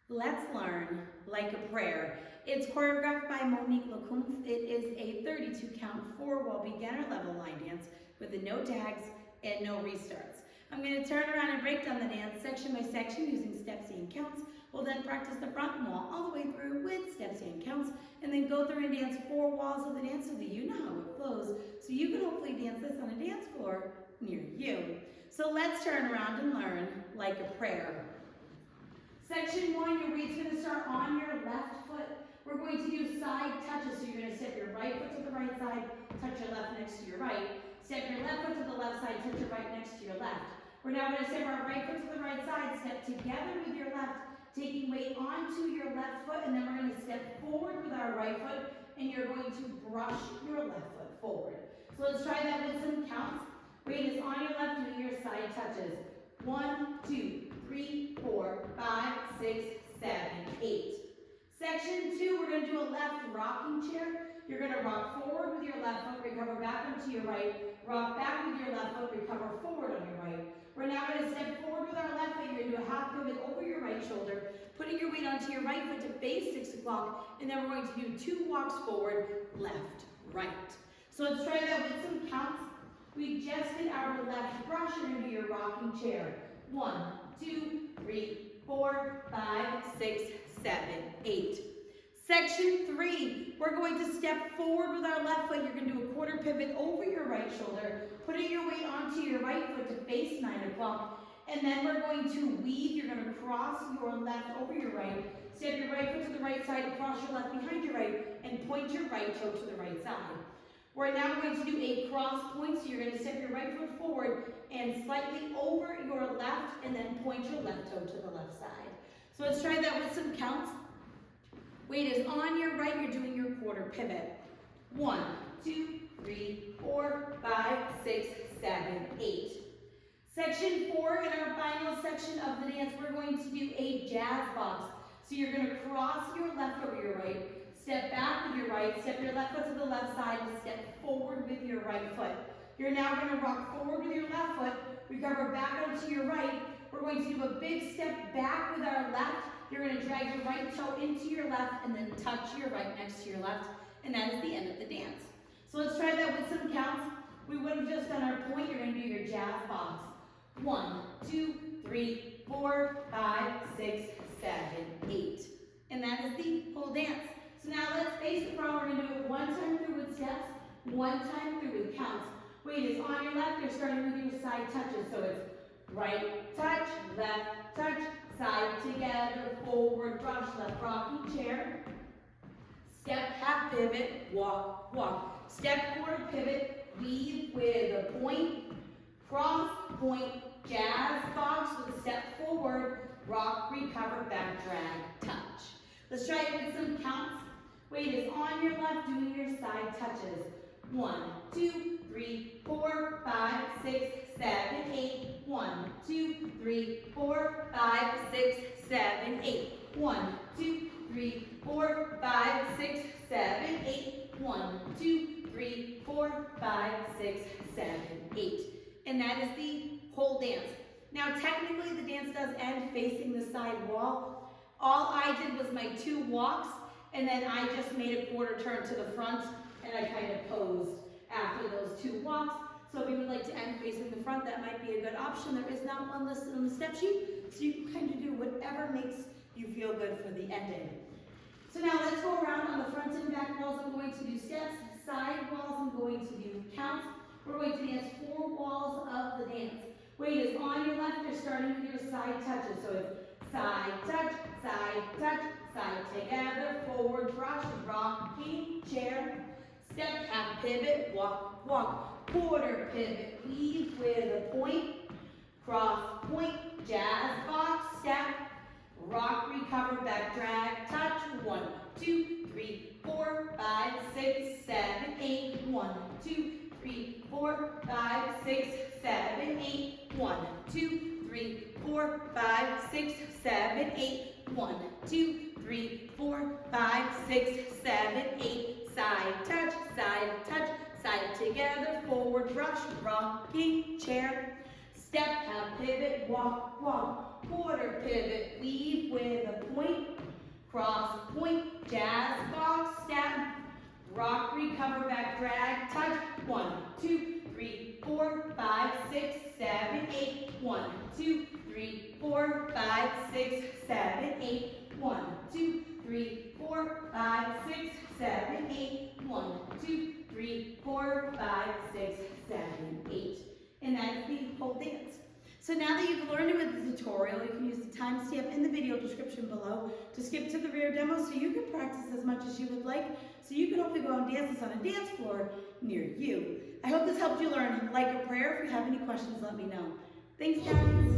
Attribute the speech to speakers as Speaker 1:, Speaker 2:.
Speaker 1: Let's learn Like a Prayer. It's choreographed by Monique LeCunff. It is a 32 count 4-wall beginner level line dance with the no tags and no restarts. I'm going to turn around and break down the dance section by section using steps and counts. We'll then practice the front wall all the way through with steps and counts, and then go through and dance 4 walls of the dance so that you know how it flows, so you can hopefully dance this on a dance floor near you. So let's turn around and learn Like a Prayer. Section 1, your weight's going to start on your left foot. We're going to do side touches. So you're going to step your right foot to the right side, touch your left next to your right. Step your left foot to the left side, touch your right next to your left. We're now going to step our right foot to the right side, step together with your left, taking weight onto your left foot, and then we're going to step forward with our right foot, and you're going to brush your left foot forward. So let's try that with some counts. Weight is on your left, doing your side touches. 1, 2, 3, 4, 5, 6, 7, 8. Section 2, we're going to do a left rocking chair. You're going to rock forward with your left foot, recover back onto your right, rock back with your left foot, recover forward on your right. We're now going to step forward with our left foot. You're going to do a half pivot over your right shoulder, putting your weight onto your right foot to face 6 o'clock, and then we're going to do 2 walks forward, left, right. So let's try that with some counts. We just did our left brush. You're going to do your rocking chair. 1, 2, 3, 4, 5, 6, 7, 8. Section 3, we're going to step forward with our left foot. You're going to do a quarter pivot over your right shoulder, putting your weight onto your right foot to face 9 o'clock. And then we're going to weave. You're going to cross your left over your right, step your right foot to the right side, cross your left behind your right, and point your right toe to the right side. We're now going to do a cross point, so you're going to step your right foot forward and slightly over your left, and then point your left toe to the left side. So let's try that with some counts. Weight is on your right, you're doing your quarter pivot. 1, 2, 3, 4, 5, 6, 7, 8. Section 4, in our final section of the dance, we're going to do a jazz box. So you're going to cross your left over your right, step back with your right, step your left foot to the left side, and step forward with your right foot. You're now going to rock forward with your left foot, recover back onto your right. We're going to do a big step back with our left. You're going to drag your right toe into your left and then touch your right next to your left. And that is the end of the dance. So let's try that with some counts. We would have just done our point. You're going to do your jazz box. 1, 2, 3, 4, 5, 6, 7, 8. And that is the whole dance. So now let's face the front. We're going to do it one time one time through with counts. Weight is on your left, you're starting with your side touches. So it's right touch, left touch, side together, forward brush, left rocking chair. Step, half pivot, walk, walk. Step, quarter pivot, weave with a point, cross, point, jazz box with a step forward, rock, recover, back, drag, touch. Let's try it with some counts. Weight is on your left, doing your side touches. 1, 2, 3, 4, 5, 6, 7, 8. 1, 2, 3, 4, 5, 6, 7, 8. 1, 2, 3, 4, 5, 6, 7, 8. 1, 2, 3, 4, 5, 6, 7, 8. And that is the whole dance. Now technically the dance does end facing the side wall. All I did was my 2 walks, and then I just made a quarter turn to the front, and I kind of posed after those 2 walks. So if you would like to end facing the front, that might be a good option. There is not one listed on the step sheet, so you can kind of do whatever makes you feel good for the ending. So now let's go around on the front and back walls. I'm going to do steps. Side walls, I'm going to do counts. We're going to dance 4 walls of the dance. Weight is on your left, you're starting with your side touches. So it's side touch, side together, forward brush, rocking chair. Step, half pivot, walk, walk. Quarter pivot, weave with a point, cross, point, jazz box, step, rock, recover, back, drag, touch. 1, 2, 3, 4, 5, 6, 7, 8. 1, 2, 3, 4, 5, 6, 7, 8. 1, 2, 3, 4, 5, 6, 7, 8. 1, 2, 3, 4, 5, 6, 7, 8. Side touch, side together, forward brush, rocking chair. Step, half pivot, walk, walk. Quarter pivot, weave with a point, cross, point, jazz box, step, rock, recover, back, drag, touch. 1, 2, 3, 4, 5, 6, 7, 8. 1, 2, 3, 4, 5, 6, 7, 8. 1, 2, 3, 4, 5, 6, 7, 8. 1, 2, 3, 4, 5, 6, 7, 8. And that is the whole dance. So now that you've learned it with the tutorial, you can use the timestamp in the video description below to skip to the rear demo so you can practice as much as you would like, so you can hopefully go and dance this on a dance floor near you. I hope this helped you learn like a prayer. If you have any questions, let me know. Thanks, guys.